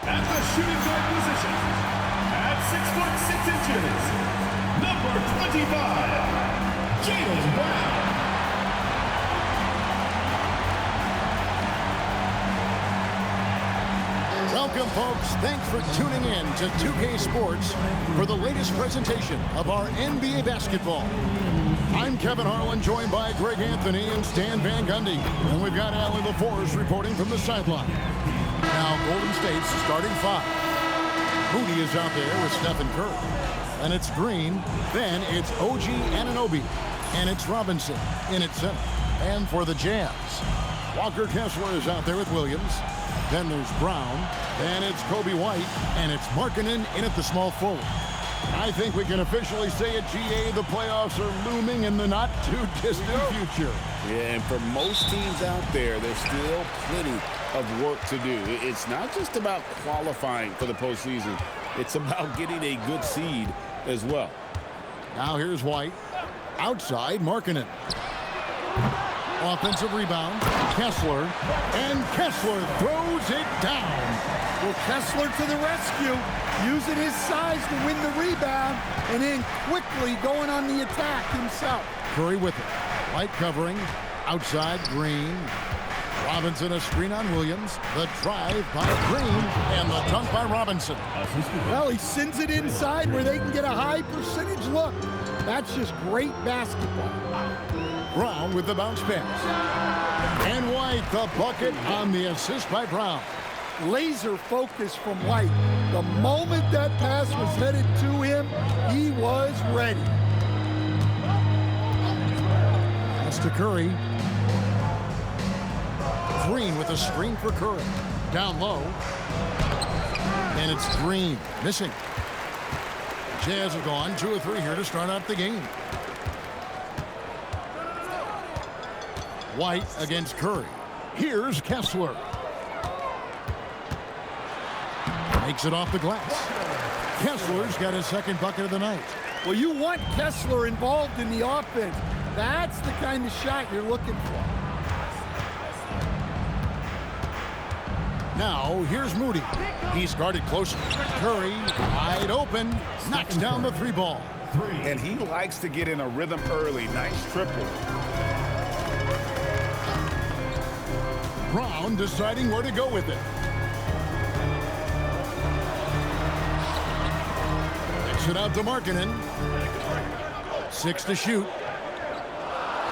At the shooting guard position, at 6'6" number 25, Jaylen Brown. Welcome, folks. Thanks for tuning in to 2K Sports for the latest presentation of our NBA basketball. I'm Kevin Harlan, joined by Greg Anthony and Stan Van Gundy. And we've got Allie LaForce reporting from the sideline. Now, Golden State's starting five. Moody is out there with Stephen Curry. And it's Green. Then it's OG Anunoby. And it's Robinson in at center. And for the Jazz, Walker Kessler is out there with Williams. Then there's Brown. Then it's Kobe White. And it's Markkanen in at the small forward. I think we can officially say at GA the playoffs are looming in the not-too-distant future. Yeah, and for most teams out there, there's still plenty of work to do. It's not just about qualifying for the postseason. It's about getting a good seed as well. Now here's White. Outside, Markkanen. Offensive rebound, Kessler, and Kessler throws it down. Well, Kessler to the rescue, using his size to win the rebound, and then quickly going on the attack himself. Curry with it. White covering, outside, Green. Robinson a screen on Williams. The drive by Green, and the dunk by Robinson. Well, he sends it inside where they can get a high percentage look. That's just great basketball. Brown with the bounce pass. And White the bucket on the assist by Brown. Laser focus from White. The moment that pass was headed to him, he was ready. That's to Curry. Green with a screen for Curry. Down low. And it's Green missing. Jazz have gone 2 of 3 here to start out the game. White against Curry. Here's Kessler. Makes it off the glass. Kessler's got his second bucket of the night. Well, you want Kessler involved in the offense. That's the kind of shot you're looking for. Now, here's Moody. He's guarded closely. Curry, wide open, knocks down the 3 ball. And he likes to get in a rhythm early. Nice triple. Brown deciding where to go with it. Kicks it out to Markkanen. 6 to shoot.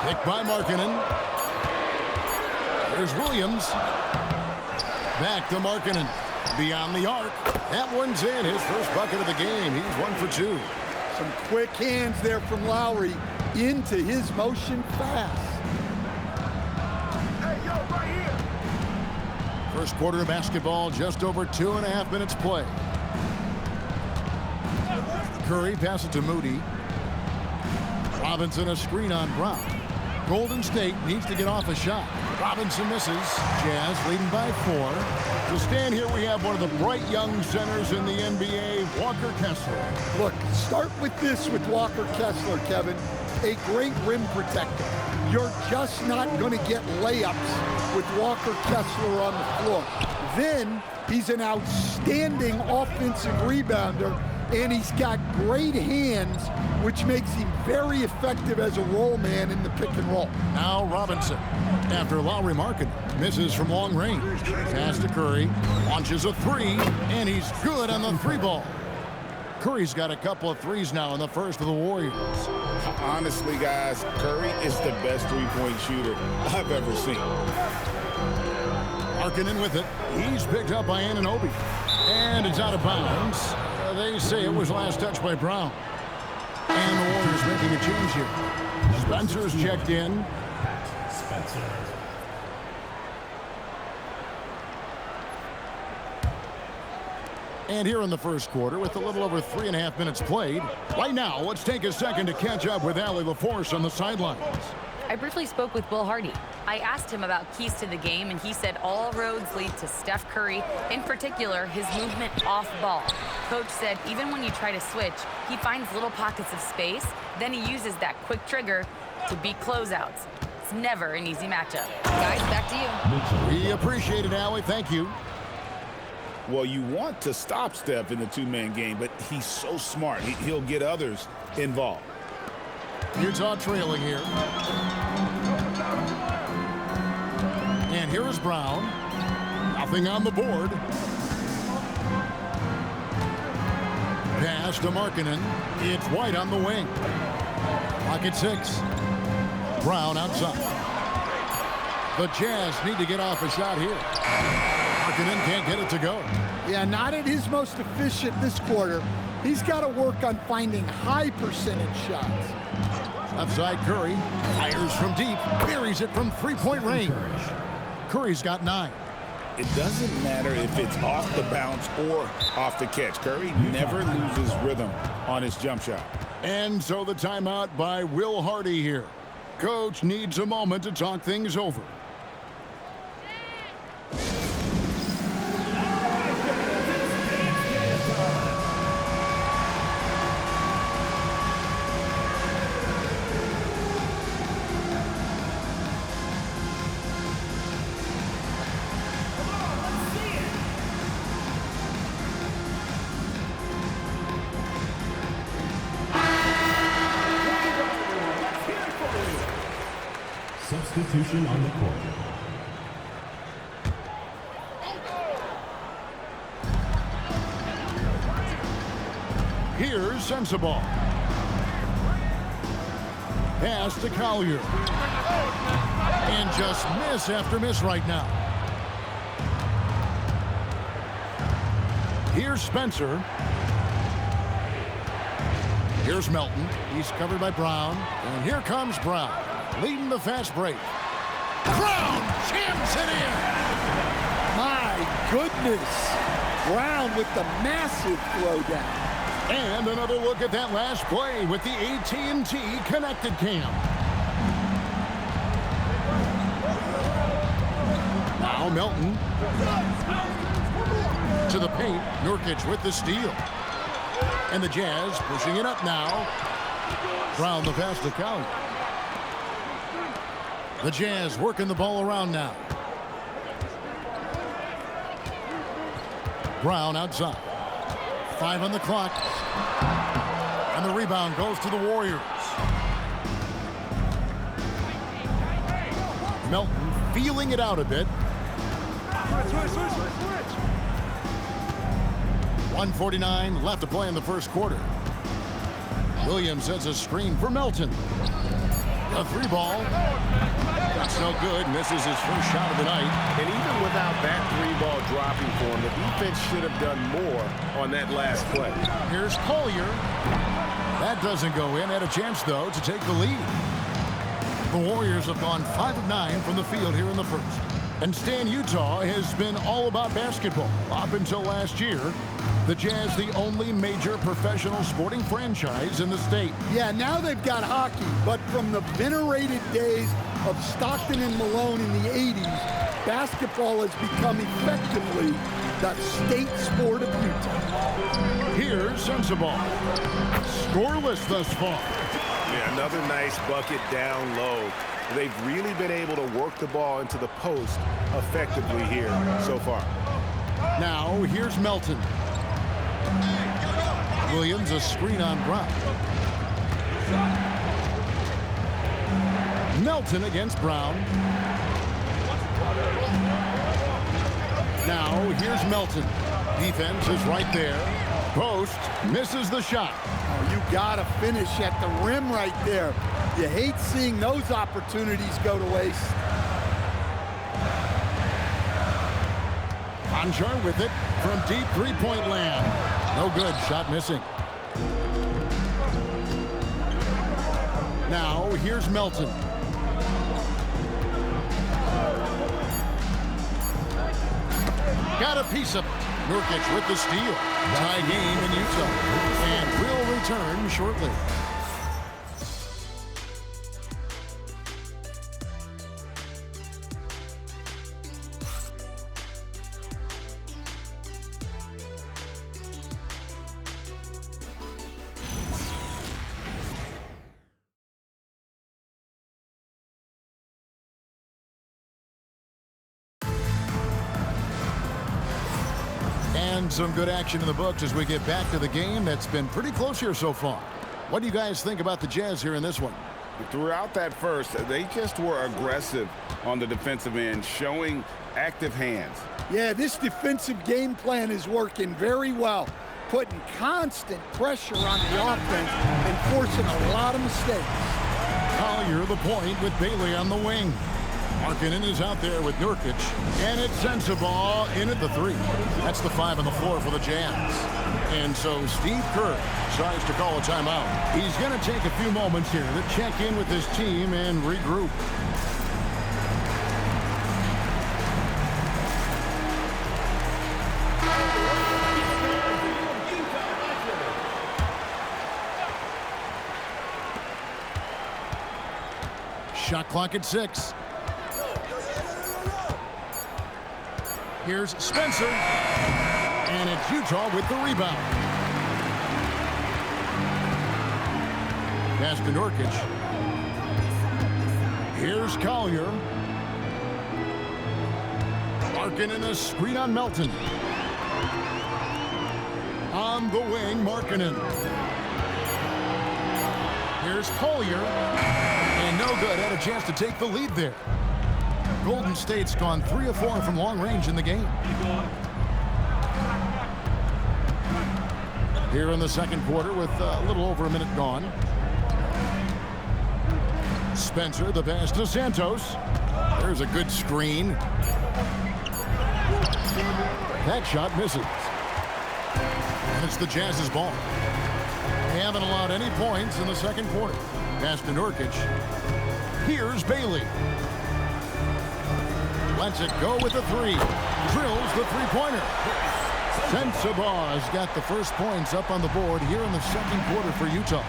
Picked by Markkanen. There's Williams. Back to Markkanen. Beyond the arc. That one's in. His first bucket of the game. He's 1 for 2. Some quick hands there from Lowry into his motion fast. First quarter of basketball, just over 2.5 minutes play. Curry passes to Moody. Robinson a screen on Brown. Golden State needs to get off a shot. Robinson misses. Jazz leading by 4. To stand here, we have one of the bright young centers in the NBA, Walker Kessler. Look, start with this with Walker Kessler, Kevin. A great rim protector. You're just not going to get layups with Walker Kessler on the floor. Then he's an outstanding offensive rebounder, and he's got great hands, which makes him very effective as a roll man in the pick and roll. Now Robinson, after Lowry Markkanen misses from long range. Pass to Curry, launches a 3, and he's good on the 3 ball. Curry's got a couple of 3s now in the first of the Warriors. Honestly, guys, Curry is the best three-point shooter I've ever seen. Markkanen with it. He's picked up by Anunoby. And it's out of bounds. They say it was last touched by Brown. And the Warriors making a change here. Spencer's checked in. And here in the first quarter, with a little over 3.5 minutes played. Right now, let's take a second to catch up with Allie LaForce on the sidelines. I briefly spoke with Will Hardy. I asked him about keys to the game, and he said all roads lead to Steph Curry, in particular, his movement off ball. Coach said even when you try to switch, he finds little pockets of space, then he uses that quick trigger to beat closeouts. It's never an easy matchup. Guys, back to you. We appreciate it, Allie. Thank you. Well, you want to stop Steph in the two-man game, but he's so smart. He'll get others involved. Utah trailing here. And here is Brown. Nothing on the board. Pass to Markkanen. It's White on the wing. Pocket 6. Brown outside. The Jazz need to get off a shot here. Markkanen can't get it to go. Yeah, not at his most efficient this quarter. He's got to work on finding high percentage shots. Outside Curry. Fires from deep. Buries it from three-point range. Curry's got 9. It doesn't matter if it's off the bounce or off the catch. Curry never loses rhythm on his jump shot. And so the timeout by Will Hardy here. Coach needs a moment to talk things over. Substitution on the court. Here's Sensabaugh. Pass to Collier. And just miss after miss right now. Here's Spencer. Here's Melton. He's covered by Brown. And here comes Brown, leading the fast break. Brown jams it in. My goodness. Brown with the massive throwdown. And another look at that last play with the AT&T Connected Cam. Now Melton. To the paint. Nurkic with the steal. And the Jazz pushing it up now. Brown the pass to Collier. The Jazz working the ball around now. Brown outside. 5 on the clock. And the rebound goes to the Warriors. Melton feeling it out a bit. 1:49 left to play in the first quarter. Williams sets a screen for Melton. A 3-ball. That's no good. Misses his first shot of the night. And even without that 3-ball dropping for him, the defense should have done more on that last play. Here's Collier. That doesn't go in. Had a chance, though, to take the lead. The Warriors have gone 5 of 9 from the field here in the first. And Stan, Utah has been all about basketball up until last year. The Jazz, the only major professional sporting franchise in the state. Yeah, now they've got hockey, but from the venerated days of Stockton and Malone in the 80s, basketball has become effectively the state sport of Utah. Here's Sensabaugh. Scoreless thus far. Yeah, another nice bucket down low. They've really been able to work the ball into the post effectively here so far. Now, here's Melton. Williams, a screen on Brown. Melton against Brown. Now, here's Melton. Defense is right there. Post misses the shot. Oh, you got to finish at the rim right there. You hate seeing those opportunities go to waste. Conchar with it from deep three-point land. No good. Shot missing. Now, here's Melton. Got a piece of it. Nurkic with the steal. Tie game in Utah. And will return shortly. And some good action in the books as we get back to the game that's been pretty close here so far. What do you guys think about the Jazz here in this one? Throughout that first, they just were aggressive on the defensive end, showing active hands. Yeah, this defensive game plan is working very well, putting constant pressure on the offense and forcing a lot of mistakes. Collier the point with Bailey on the wing. Markkanen is out there with Nurkic, and it sends the ball in at the 3. That's the 5 on the floor for the Jazz. And so Steve Kerr decides to call a timeout. He's going to take a few moments here to check in with his team and regroup. Shot clock at 6. Here's Spencer, and it's Utah with the rebound. Pass to Nurkic. Here's Collier. Markkanen a screen on Melton. On the wing, Markkanen. Here's Collier, and no good. Had a chance to take the lead there. Golden State's gone 3 of 4 from long range in the game. Here in the second quarter with a little over a minute gone. Spencer, the pass to Santos. There's a good screen. That shot misses. And it's the Jazz's ball. They haven't allowed any points in the second quarter. Pass to Nurkic. Here's Bailey. Lets it go with the 3. Drills the three-pointer. Sensabaugh has got the first points up on the board here in the second quarter for Utah.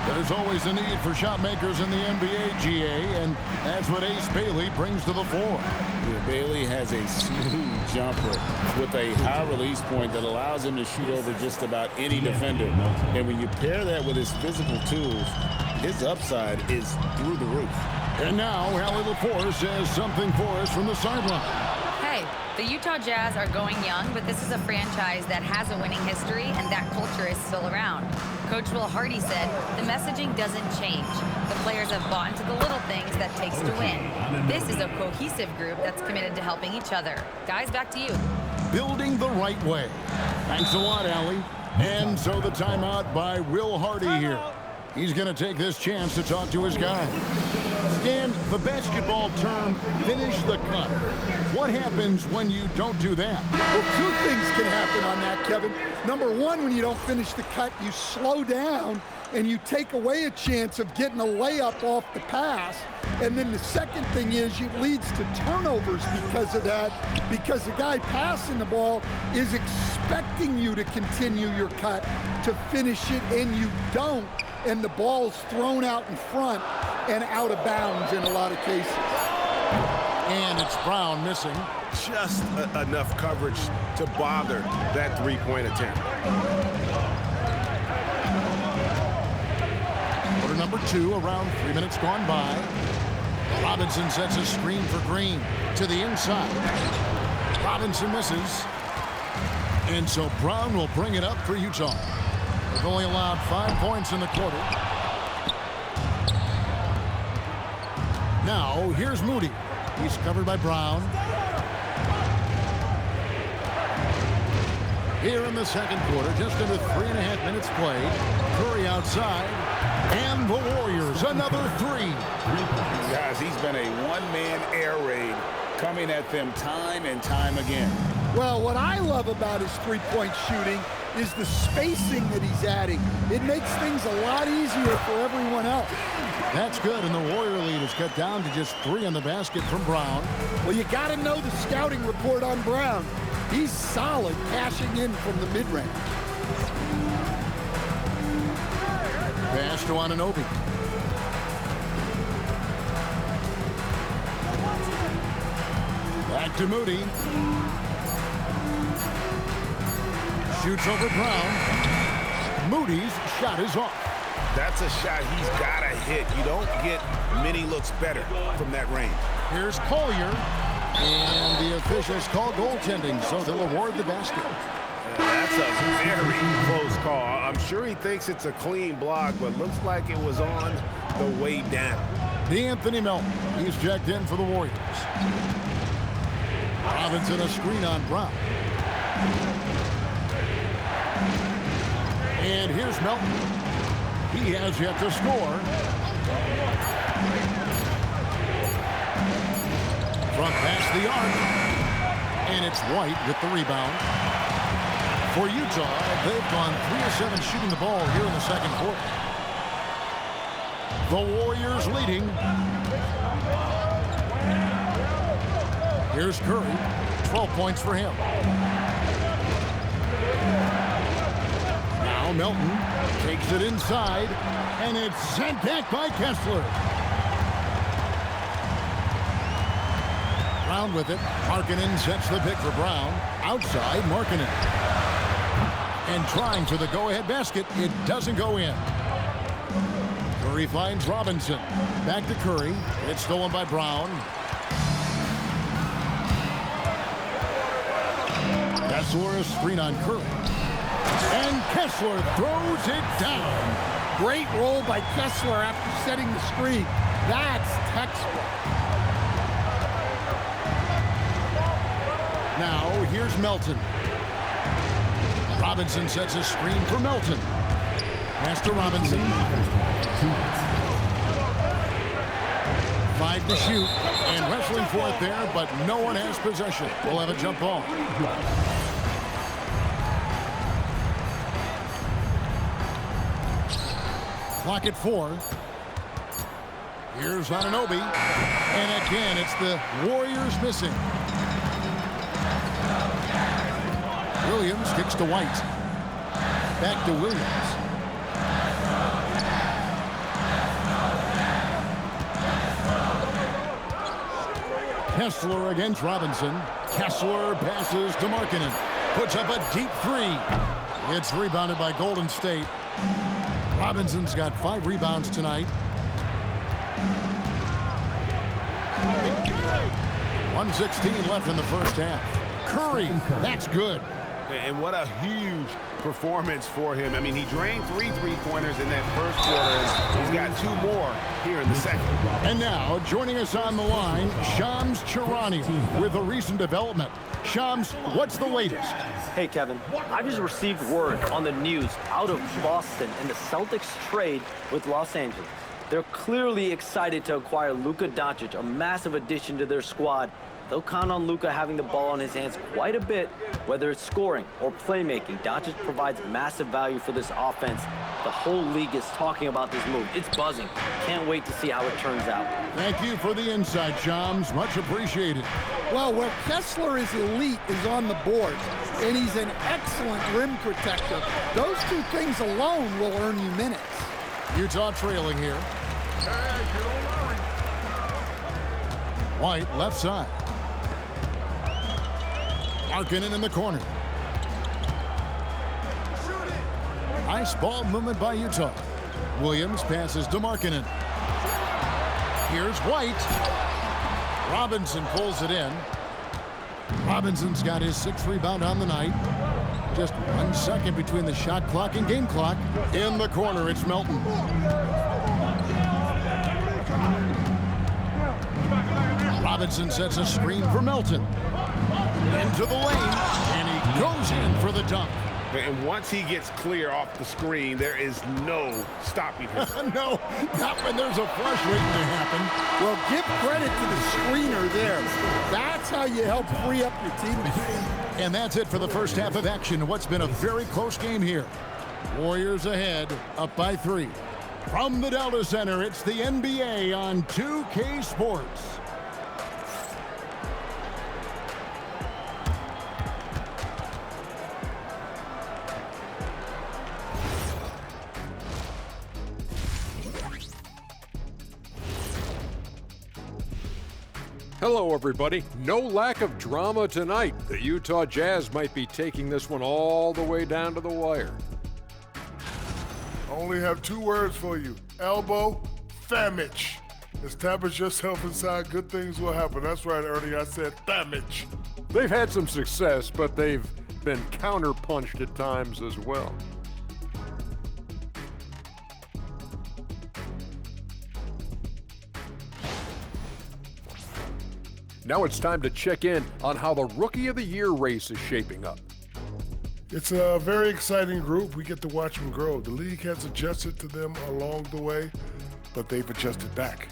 There's always a need for shot makers in the NBA, GA, and that's what Ace Bailey brings to the floor. Yeah, Bailey has a smooth jumper with a high release point that allows him to shoot over just about any defender. And when you pair that with his physical tools, his upside is through the roof. And now, Allie Laporte says something for us from the sideline. Hey, the Utah Jazz are going young, but this is a franchise that has a winning history, and that culture is still around. Coach Will Hardy said, the messaging doesn't change. The players have bought into the little things that takes to win. This is a cohesive group that's committed to helping each other. Guys, back to you. Building the right way. Thanks a lot, Allie. And so the timeout by Will Hardy here. He's going to take this chance to talk to his guy. Stan, the basketball term, finish the cut. What happens when you don't do that? Well, 2 things can happen on that, Kevin. Number 1, when you don't finish the cut, you slow down and you take away a chance of getting a layup off the pass. And then the second thing is it leads to turnovers because of that, because the guy passing the ball is expecting you to continue your cut, to finish it, and you don't. And the ball's thrown out in front and out of bounds in a lot of cases. And it's Brown missing. Just enough coverage to bother that three-point attempt. Quarter number 2, around 3 minutes gone by. Robinson sets a screen for Green to the inside. Robinson misses. And so Brown will bring it up for Utah. They've only allowed 5 points in the quarter. Now, here's Moody. He's covered by Brown. Here in the second quarter, just under 3.5 minutes played. Curry outside. And the Warriors, another 3. Guys, he's been a one-man air raid coming at them time and time again. Well, what I love about his three-point shooting is the spacing that he's adding. It makes things a lot easier for everyone else. That's good, and the Warrior lead is cut down to just 3 on the basket from Brown. Well, you got to know the scouting report on Brown. He's solid cashing in from the mid-range. Pass to Anunoby. Back to Moody. Shoots over Brown. Moody's shot is off. That's a shot he's got to hit. You don't get many looks better from that range. Here's Collier. And the officials call goaltending, so they'll award the basket. That's a very close call. I'm sure he thinks it's a clean block, but looks like it was on the way down. DeAnthony Melton, he's checked in for the Warriors. Robinson a screen on Brown. And here's Melton. He has yet to score. Front past the arc. And it's White with the rebound. For Utah, they've gone 3 of 7 shooting the ball here in the second quarter. The Warriors leading. Here's Curry. 12 points for him. Now Melton takes it inside, and it's sent back by Kessler. Brown with it. Markkanen sets the pick for Brown. Outside, Markkanen. And trying for the go-ahead basket. It doesn't go in. Curry finds Robinson. Back to Curry. It's stolen by Brown. Kessler a screen on Curry. And Kessler throws it down. Great roll by Kessler after setting the screen. That's textbook. Now here's Melton. Robinson sets a screen for Melton. Pass to Robinson. 5 to shoot. And wrestling for it there, but no one has possession. We'll have a jump ball. Clock at 4. Here's Anunoby. And again, it's the Warriors missing. Williams kicks to White. Back to Williams. Kessler against Robinson. Kessler passes to Markkanen. Puts up a deep 3. It's rebounded by Golden State. Robinson's got 5 rebounds tonight. 1:16 left in the first half. Curry, that's good. And what a huge performance for him. I mean, he drained 3 three-pointers in that first quarter. He's got 2 more here in the second. And now, joining us on the line, Shams Charania with a recent development. Shams, what's the latest? Hey, Kevin. I just received word on the news out of Boston and the Celtics trade with Los Angeles. They're clearly excited to acquire Luka Doncic, a massive addition to their squad. They'll count on Luka having the ball in his hands quite a bit, whether it's scoring or playmaking. Doncic provides massive value for this offense. The whole league is talking about this move. It's buzzing. Can't wait to see how it turns out. Thank you for the insight, Shams. Much appreciated. Well, where Kessler is elite is on the boards, and he's an excellent rim protector. Those 2 things alone will earn you minutes. Utah trailing here. White left side. Markkanen in the corner. Nice ball movement by Utah. Williams passes to Markkanen. Here's White. Robinson pulls it in. Robinson's got his 6th rebound on the night. Just 1 second between the shot clock and game clock. In the corner, it's Melton. Robinson sets a screen for Melton. Into the lane, and he goes in for the dunk. And once he gets clear off the screen, there is no stopping him. No, not when there's a flush waiting to happen. Well, give credit to the screener there. That's how you help free up your teammates. And that's it for the first half of action. What's been a very close game here. Warriors ahead, up by 3. From the Delta Center, it's the NBA on 2K Sports. Hello, everybody. No lack of drama tonight. The Utah Jazz might be taking this one all the way down to the wire. I only have 2 words for you. Elbow, famage. Establish yourself inside, good things will happen. That's right, Ernie, I said famage. They've had some success, but they've been counterpunched at times as well. Now it's time to check in on how the Rookie of the Year race is shaping up. It's a very exciting group. We get to watch them grow. The league has adjusted to them along the way, but they've adjusted back.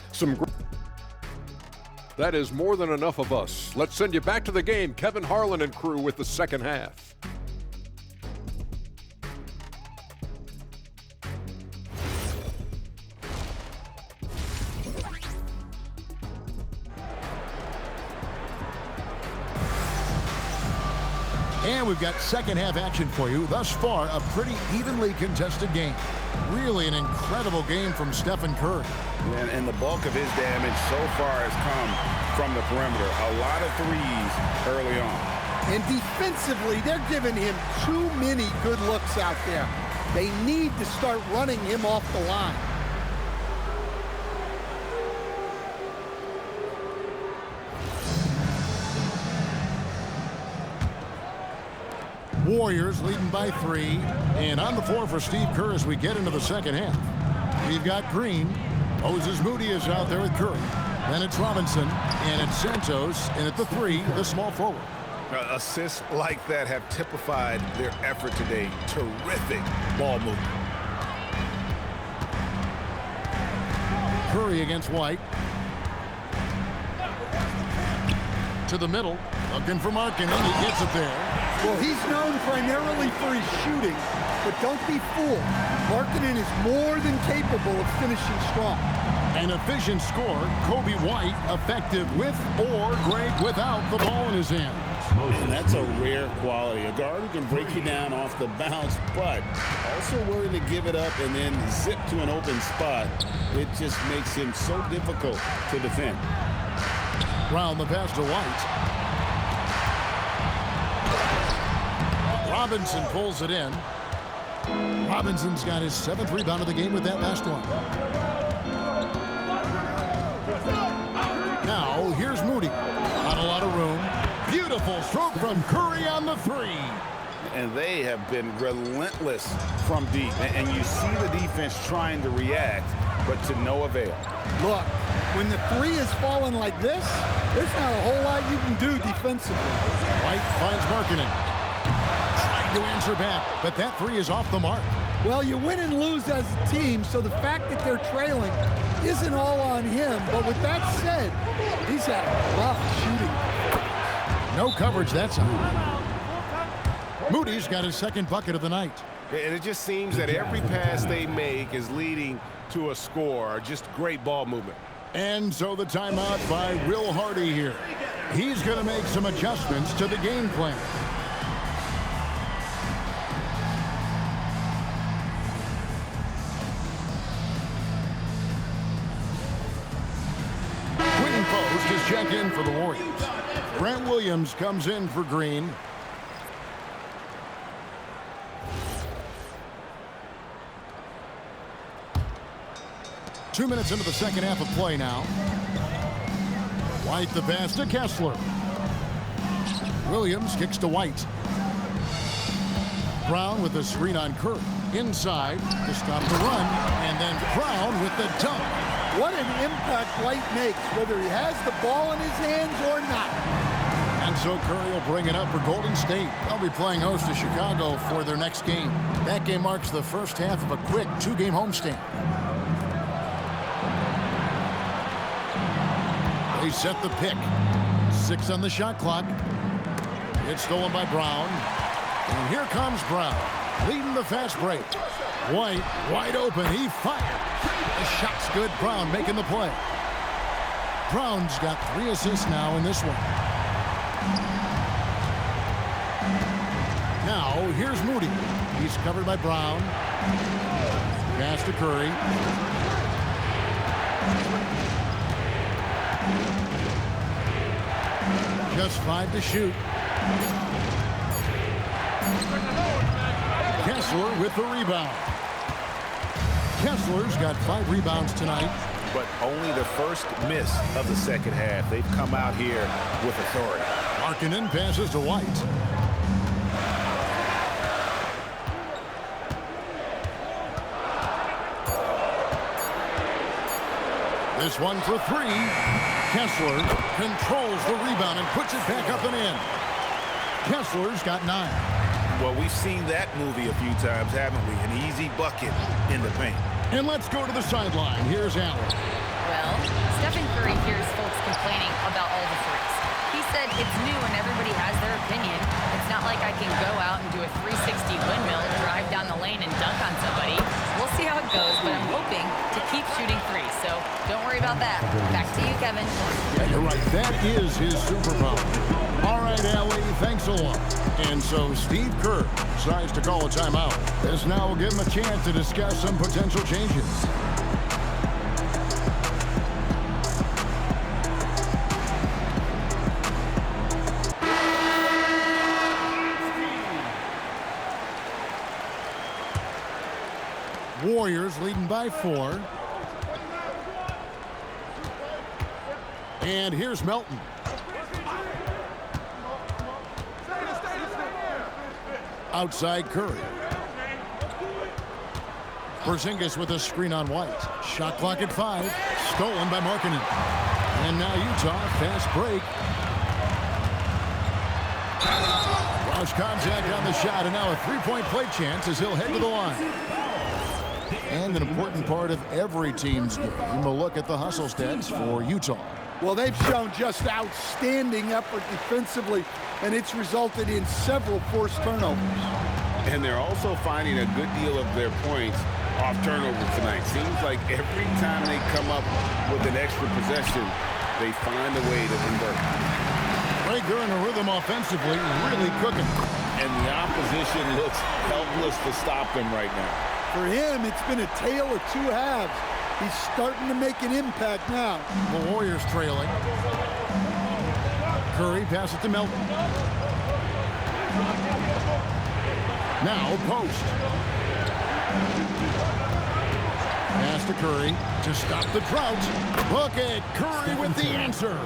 That is more than enough of us. Let's send you back to the game. Kevin Harlan and crew with the second half. And we've got second half action for you. Thus far, a pretty evenly contested game. Really an incredible game from Stephen Curry. And the bulk of his damage so far has come from the perimeter. A lot of threes early on. And defensively, they're giving him too many good looks out there. They need to start running him off the line. Warriors leading by 3. And on the floor for Steve Kerr as we get into the second half. We've got Green. Moses Moody is out there with Curry. Then it's Robinson. And it's Santos. And at the 3, the small forward. Assists like that have typified their effort today. Terrific ball movement. Curry against White. To the middle. Looking for Markkanen. He gets it there. Well, he's known primarily for his shooting, but don't be fooled. Markkanen is more than capable of finishing strong. An efficient score, Kobe White, effective with or great without the ball in his hands. And that's a rare quality. A guard who can break you down off the bounce, but also willing to give it up and then zip to an open spot. It just makes him so difficult to defend. Brown the pass to White. Robinson pulls it in. Robinson's got his 7th rebound of the game with that last one. Now, here's Moody. Not a lot of room. Beautiful stroke from Curry on the 3. And they have been relentless from deep. And you see the defense trying to react, but to no avail. Look, when the 3 is falling like this, there's not a whole lot you can do defensively. White finds Markkanen. Trying to answer back, but that 3 is off the mark. Well, you win and lose as a team, so the fact that they're trailing isn't all on him. But with that said, he's had rough shooting. No coverage that side. Moody's got his 2nd bucket of the night. And it just seems that every pass they make is leading to a score. Just great ball movement. And so the timeout by Will Hardy here. He's going to make some adjustments to the game plan. Quentin Post is checked in for the Warriors. Grant Williams comes in for Green. Two minutes into the second half of play now. White the pass to Kessler. Williams kicks to White. Brown with the screen on Curry. Inside to stop the run. And then Brown with the dunk. What an impact White makes, whether he has the ball in his hands or not. And so Curry will bring it up for Golden State. They'll be playing host to Chicago for their next game. That game marks the first half of a quick 2-game homestand. They set the pick. 6 on the shot clock. It's stolen by Brown. And here comes Brown, leading the fast break. White, wide open. He fired. The shot's good. Brown making the play. Brown's got 3 assists now in this one. Now, here's Moody. He's covered by Brown. Pass to Curry. Just 5 to shoot. Kessler with the rebound. Kessler's got 5 rebounds tonight. But only the first miss of the second half. They've come out here with authority. Markkanen passes to White. This one for three. Kessler controls the rebound and puts it back up and in. Kessler's got 9. Well, we've seen that movie a few times, haven't we? An easy bucket in the paint. And let's go to the sideline. Here's Allen. Well, Stephen Curry hears folks complaining about all the threes. He said it's new and everybody has their opinion. It's not like I can go out and do a 360 windmill, drive down the lane, and dunk on somebody. We'll see how it goes, but I'm hoping to keep shooting threes, so don't worry about that. Back to you, Kevin. Yeah, you're right. That is his superpower. All right, Allie, thanks a lot. And so Steve Kerr decides to call a timeout. This now will give him a chance to discuss some potential changes. Warriors leading by 4. And here's Melton. Outside Curry. Porzingis with a screen on White. Shot clock at 5. Stolen by Markkanen. And now Utah, fast break. Lost contact on the shot, and now a three-point play chance as he'll head to the line. And an important part of every team's game, a look at the hustle stats for Utah. Well, they've shown just outstanding effort defensively, and it's resulted in several forced turnovers. And they're also finding a good deal of their points off turnovers tonight. Seems like every time they come up with an extra possession, they find a way to convert. Rager in a rhythm offensively, really cooking. And the opposition looks helpless to stop them right now. For him, it's been a tale of two halves. He's starting to make an impact now. The Warriors trailing. Curry passes it to Melton. Now post. Pass to Curry to stop the drought. Look at Curry with the answer.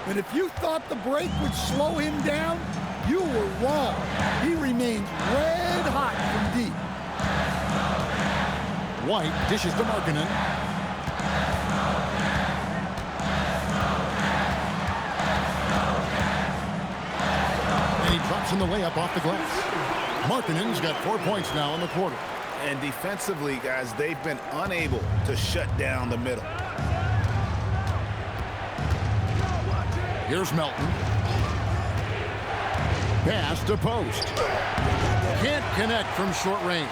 And if you thought the break would slow him down, you were wrong. He remains red hot from deep. White dishes to Markkanen. And he drops in the layup off the glass. Markkanen's got 4 points now in the quarter. And defensively, guys, they've been unable to shut down the middle. Here's Melton. Pass to post. Can't connect from short range.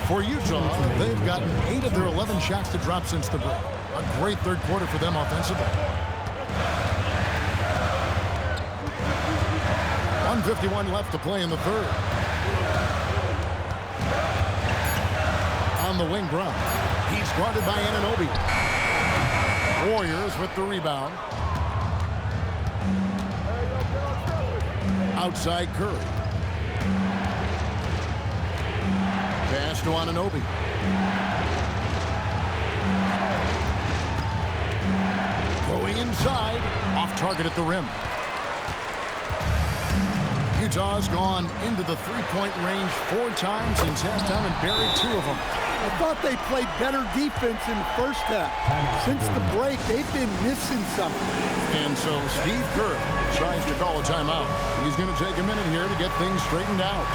For Utah, they've gotten 8 of their 11 shots to drop since the break. A great third quarter for them offensively. 1:51 left to play in the third. On the wing, Brown. He's guarded by Anunoby. Warriors with the rebound. Outside Curry. Pass to Anunoby. Going inside. Off target at the rim. Utah's gone into the three-point range 4 times since halftime and buried 2 of them. I thought they played better defense in the first half. Since the break, they've been missing something. And so Steve Kerr tries to call a timeout. He's going to take a minute here to get things straightened out.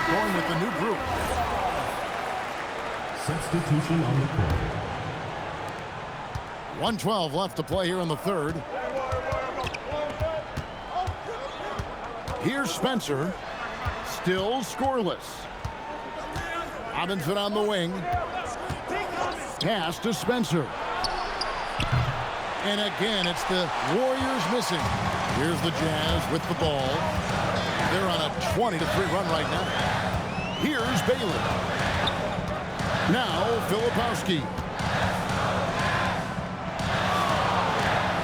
Going with the new group. Substitution on the court. 1:12 left to play here in the third. Here's Spencer. Still scoreless. Robinson on the wing. Pass to Spencer. And again, it's the Warriors missing. Here's the Jazz with the ball. They're on a 20-3 run right now. Here's Bailey. Now Filipowski.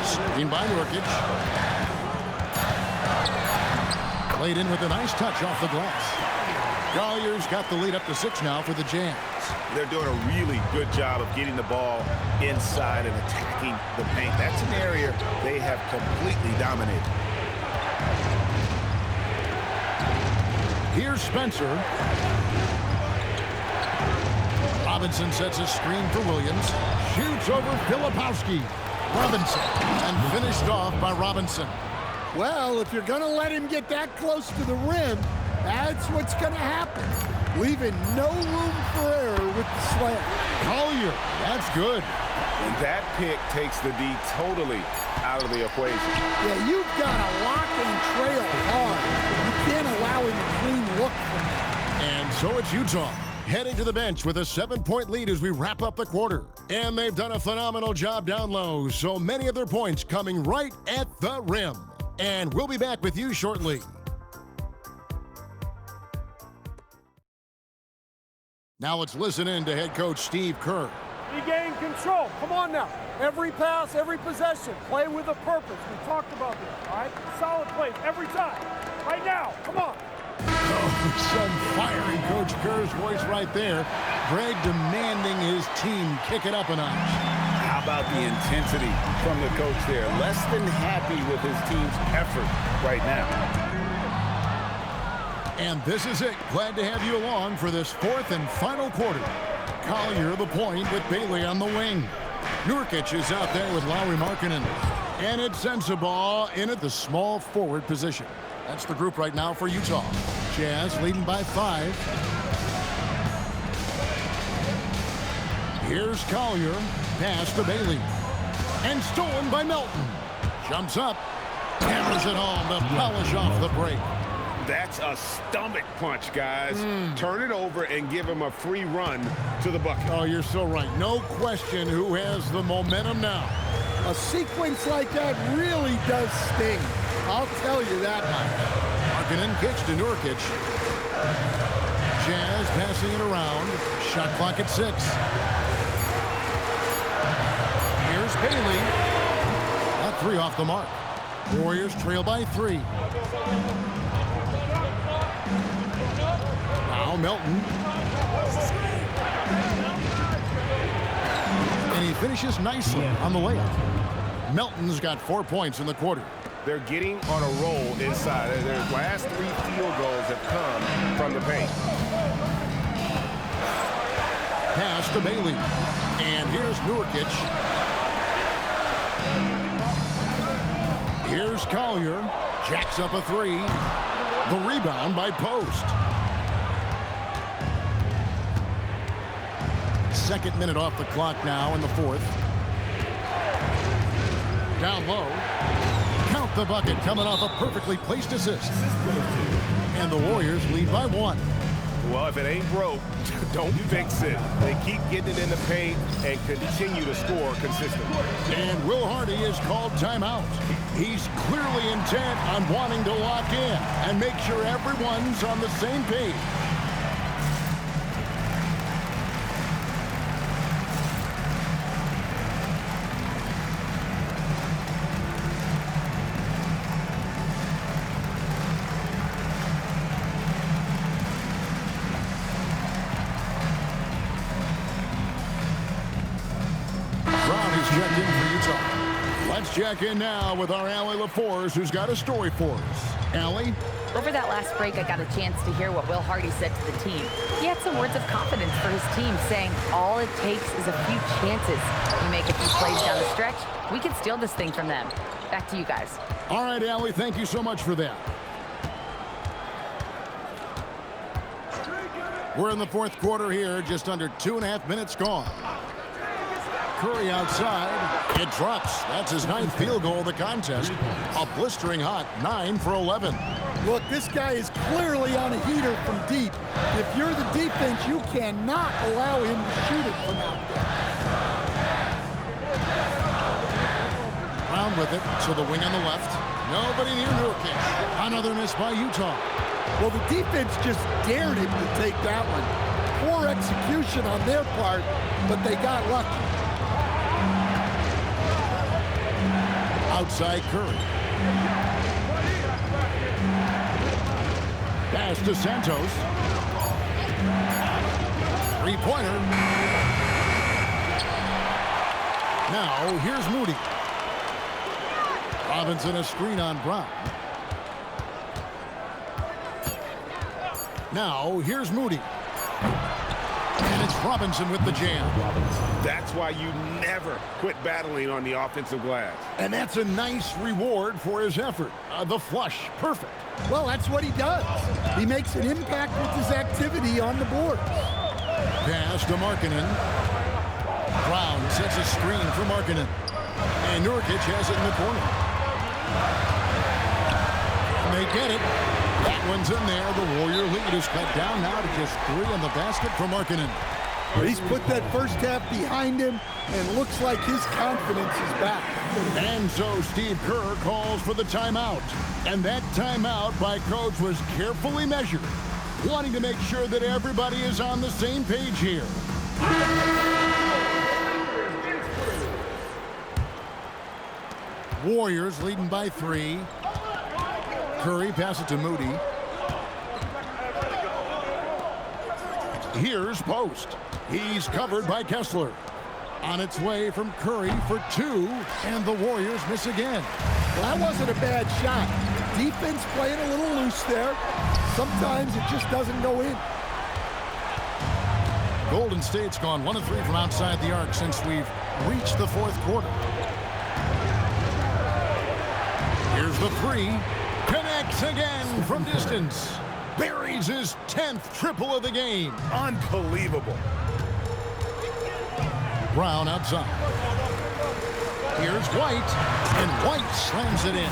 Screen by Nurkic. Played in with a nice touch off the glass. Collier's got the lead up to 6 now for the Jazz. They're doing a really good job of getting the ball inside and attacking the paint. That's an area they have completely dominated. Here's Spencer. Robinson sets a screen for Williams. Shoots over Filipowski. Robinson. And finished off by Robinson. Well, if you're going to let him get that close to the rim, that's what's going to happen. Leaving no room for error with the slam. Collier, that's good. And that pick takes the D totally out of the equation. Yeah, you've got to lock and trail hard. You can't allow him a clean look from that. And so it's Utah heading to the bench with a 7-point lead as we wrap up the quarter. And they've done a phenomenal job down low, so many of their points coming right at the rim. And we'll be back with you shortly. Now let's listen in to head coach Steve Kerr. Regain control. Come on now. Every pass, every possession. Play with a purpose. We talked about this, all right? Solid plays every time. Right now. Come on. Oh, some fire in Coach Kerr's voice right there. Greg demanding his team kick it up a notch. How about the intensity from the coach there? Less than happy with his team's effort right now. And this is it. Glad to have you along for this 4th and final quarter. Collier the point with Bailey on the wing. Nurkic is out there with Lauri Markkanen. And it's Sensabaugh in at the small forward position. That's the group right now for Utah. Jazz leading by 5. Here's Collier. Pass to Bailey. And stolen by Melton. Jumps up. Hammers it home to polish off the break. That's a stomach punch, guys. Turn it over and give him a free run to the bucket. Oh, you're so right. No question who has the momentum now. A sequence like that really does sting. I'll tell you that much. Markkanen kicks to Nurkic. Jazz passing it around. Shot clock at 6. Here's Bailey. That 3 off the mark. Warriors trail by 3. Now Melton. And he finishes nicely on the layup. Melton's got 4 points in the quarter. They're getting on a roll inside. Their last 3 field goals have come from the paint. Pass to Bailey. And here's Nurkic. Here's Collier. Jacks up a 3. The rebound by Post. 2nd minute off the clock now in the 4th. Down low. Count the bucket coming off a perfectly placed assist. And the Warriors lead by 1. Well, if it ain't broke, don't fix it. They keep getting it in the paint and continue to score consistently. And Will Hardy is called timeout. He's clearly intent on wanting to lock in and make sure everyone's on the same page. Checked in for Utah. Let's check in now with our Allie LaForce, who's got a story for us. Allie? Over that last break, I got a chance to hear what Will Hardy said to the team. He had some words of confidence for his team, saying all it takes is a few chances. We make a few plays down the stretch, we can steal this thing from them. Back to you guys. All right, Allie, thank you so much for that. We're in the 4th quarter here, just under 2.5 minutes gone. Curry outside. It drops. That's his 9th field goal of the contest. A blistering hot 9 for 11. Look, this guy is clearly on a heater from deep. If you're the defense, you cannot allow him to shoot it from out there. Brown with it to the wing on the left. Nobody near Nurkic. Another miss by Utah. Well, the defense just dared him to take that one. Poor execution on their part, but they got lucky. Outside Curry. Pass to Santos. Three-pointer. Now, here's Moody. Robinson a screen on Brown. Now, here's Moody. And it's Robinson with the jam. That's why you never quit battling on the offensive glass. And that's a nice reward for his effort. The flush, perfect. Well, that's what he does. He makes an impact with his activity on the board. Pass to Markkanen. Brown sets a screen for Markkanen. And Nurkic has it in the corner. And they get it. That one's in there. The Warrior lead is cut down now to just 3 on the basket for Markkanen. He's put that first half behind him, and looks like his confidence is back. And so Steve Kerr calls for the timeout. And that timeout by Coach was carefully measured, wanting to make sure that everybody is on the same page here. Warriors leading by 3. Curry passes it to Moody. Here's Post. He's covered by Kessler. On its way from Curry for 2, and the Warriors miss again. Well, that wasn't a bad shot. Defense playing a little loose there. Sometimes it just doesn't go in. Golden State's gone 1 of 3 from outside the arc since we've reached the 4th quarter. Here's the 3. Connects again from distance. Buries his 10th triple of the game. Unbelievable. Brown outside. Here's White, and White slams it in.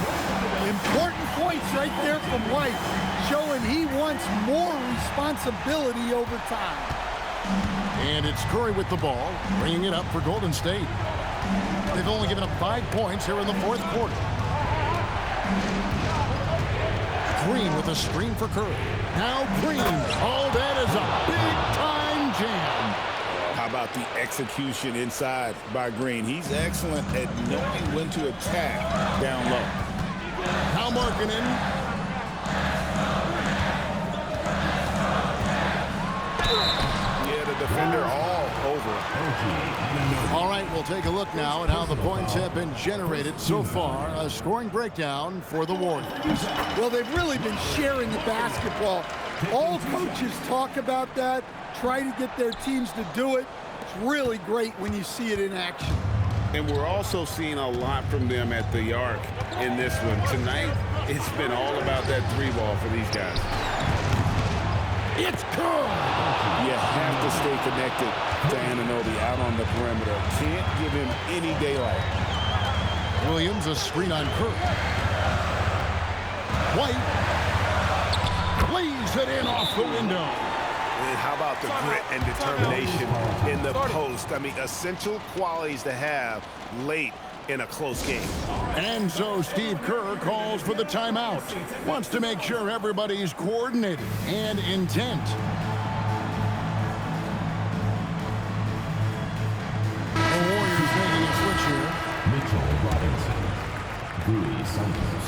Important points right there from White, showing he wants more responsibility over time. And it's Curry with the ball, bringing it up for Golden State. They've only given up 5 points here in the 4th quarter. Green with a screen for Curry. Now Green. Oh, that is a big-time jam. How about the execution inside by Green? He's excellent at knowing when to attack down low. Now Markkanen. Yeah, the defender all over. All right, we'll take a look now at how the points have been generated so far. A scoring breakdown for the Warriors. Well, they've really been sharing the basketball. All coaches talk about that, try to get their teams to do it. It's really great when you see it in action. And we're also seeing a lot from them at the arc in this one. Tonight, it's been all about that 3-ball for these guys. It's good. You have to stay connected to Anunoby out on the perimeter. Can't give him any daylight. Williams a screen on Curry. White lays it in off the window. And how about the grit and determination in the post? I mean, essential qualities to have late in a close game. And so Steve Kerr calls for the timeout. Wants to make sure everybody's coordinated and intent. The Warriors making a switch here. Mitchell Robinson. Rui Santos.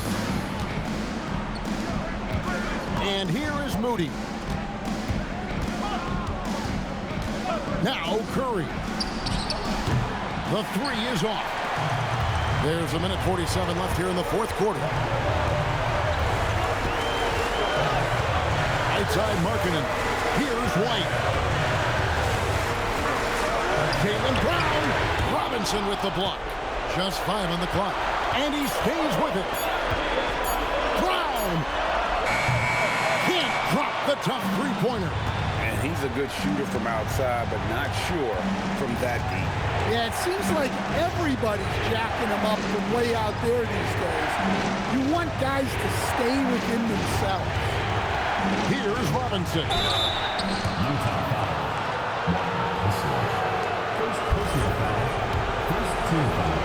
And here is Moody. Now Curry. The 3 is off. There's a minute 47 left here in the 4th quarter. Right side Markkanen. Here's White. Jaylen Brown. Robinson with the block. Just 5 on the clock. And he stays with it. Brown. Can't drop the tough 3-pointer. And he's a good shooter from outside, but not sure from that deep. Yeah, it seems like everybody's jacking them up from way out there these days. You want guys to stay within themselves. Here's Robinson. Utah foul. First personal foul. First team foul.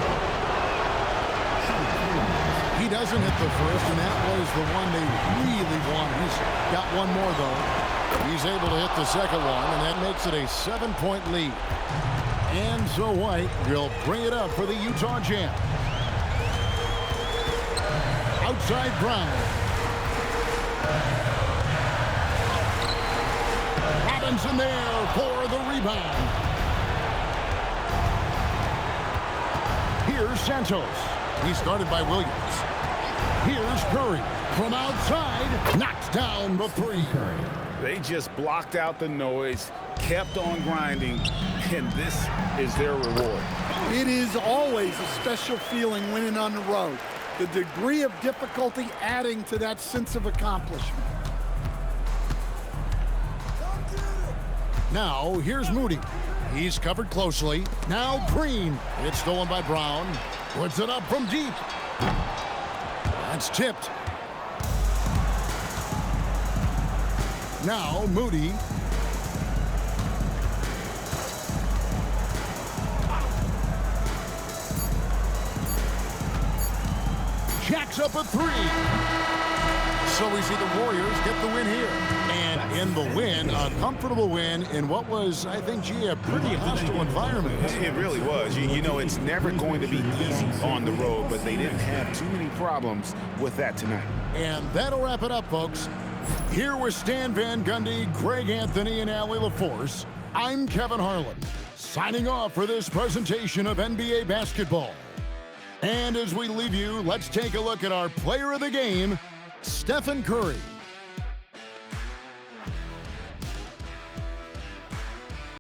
He doesn't hit the first, and that was the one they really want. He's got one more, though. He's able to hit the second one, and that makes it a 7-point lead. And so White will bring it up for the Utah Jam. Outside Brown. Robinson there for the rebound. Here's Santos. He's guarded by Williams. Here's Curry. From outside, knocks down the three. They just blocked out the noise, kept on grinding, and this is their reward. It is always a special feeling winning on the road. The degree of difficulty adding to that sense of accomplishment. Now, here's Moody. He's covered closely. Now Green. It's stolen by Brown. Puts it up from deep. That's tipped. Now Moody. Jacks up a three. So we see the Warriors get the win here. And in the win, a comfortable win in what was, I think, a pretty hostile environment. It really was. You know, it's never going to be easy on the road, but they didn't have too many problems with that tonight. And that'll wrap it up, folks. Here with Stan Van Gundy, Greg Anthony, and Allie LaForce, I'm Kevin Harlan, signing off for this presentation of NBA basketball. And as we leave you, let's take a look at our player of the game, Stephen Curry.